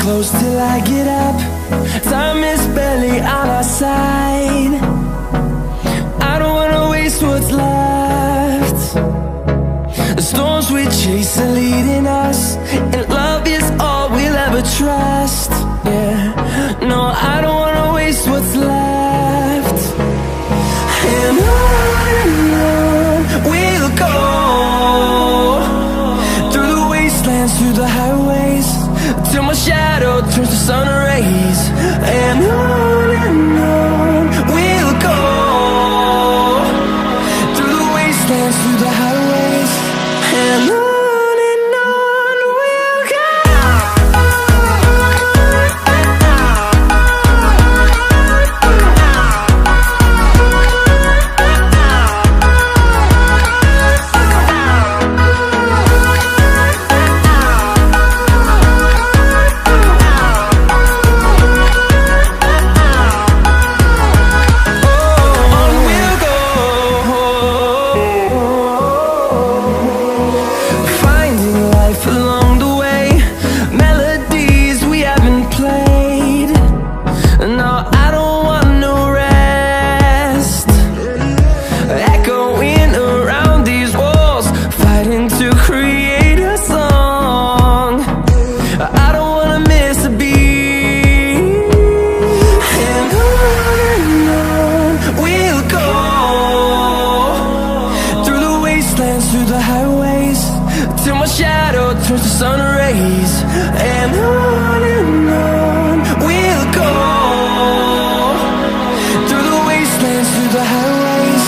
close till I get up. Time is barely on our side. I don't wanna waste what's left. The storms we chase are leading us, and love is all we'll ever trust. Yeah, no, I don't wanna waste what's left. And on we'll go, through the wastelands, through the highways, till my shadow turns to sun rays. And on we'll go, through the wastelands, through the highways, and on we'll go. Through the highways, till my shadow turns to sun rays. And on we'll go, through the wastelands, through the highways,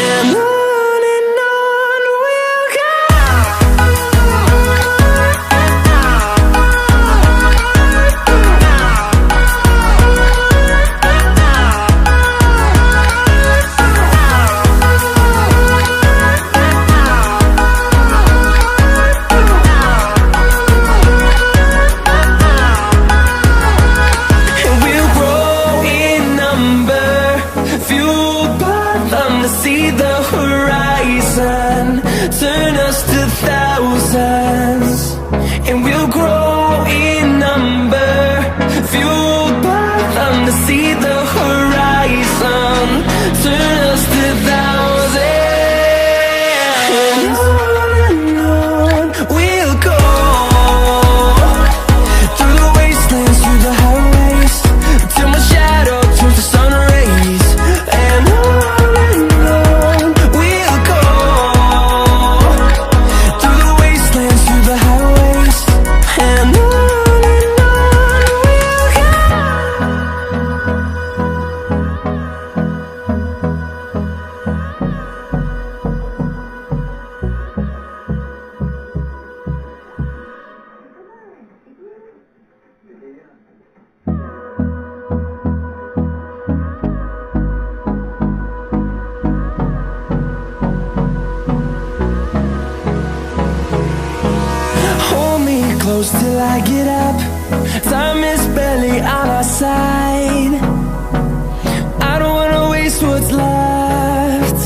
and on we'll go. See the horizon, turn us to thousands, and we'll grow in number, fueled by them. To see the horizon, turn us to thousands, and on we'll go, through the wastelands, through the highways, till my shadow turns to sun rays. And close till I get up. Time is barely on our side. I don't wanna waste what's left.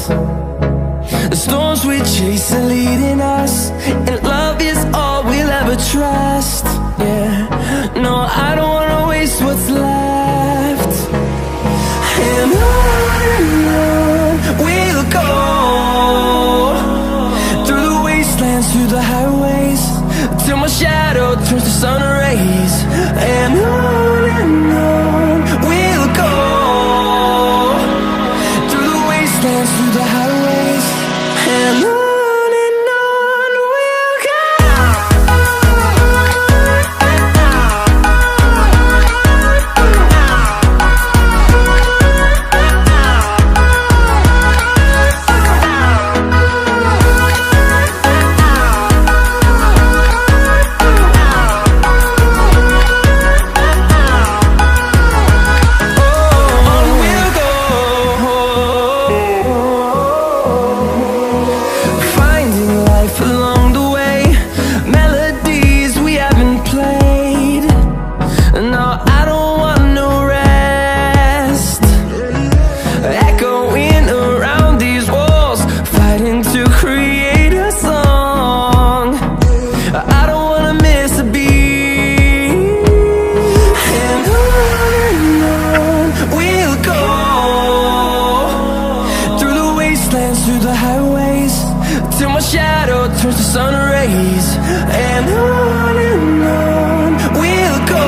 The storms we chase are leading us, and love is all we'll ever trust. Yeah, no, I don't wanna waste what's left. And on we'll go, through the wastelands, through the highways, till my shadow turns to sun rays. And on we'll turns to sun rays, and on we'll go,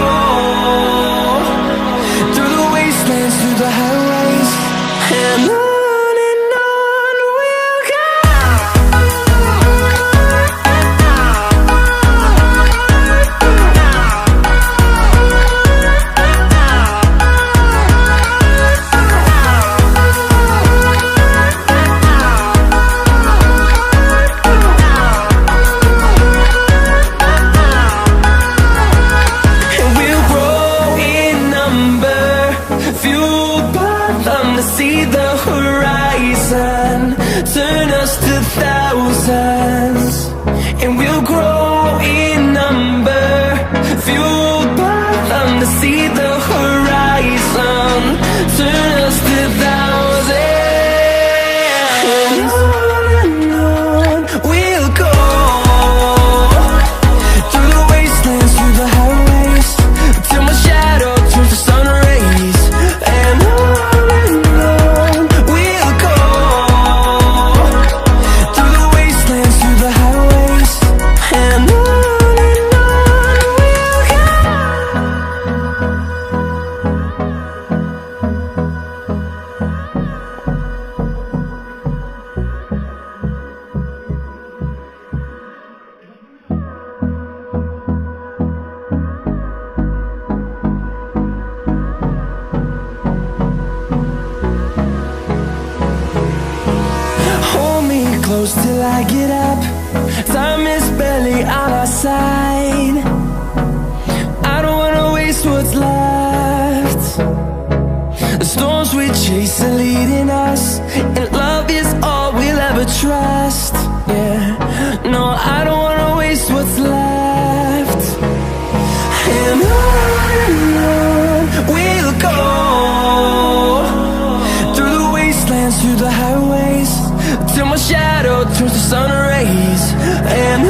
through the wastelands, through the highways, and on we'll go. See the horizon, turn us to thousands, and we'll grow in number, fueled by them to see the horizon, turn us to thousands, and on we'll go, through the wastelands, through the highways, till my shadow turns to sun rays, and on close till I get up. Time is barely on our side. I don't wanna waste what's left. The storms we chase are leading us, and love is all we'll ever trust. Yeah, no, I don't wanna waste what's left. And on we'll go, through the wastelands, through the highways, till my shadow turns to sun rays, and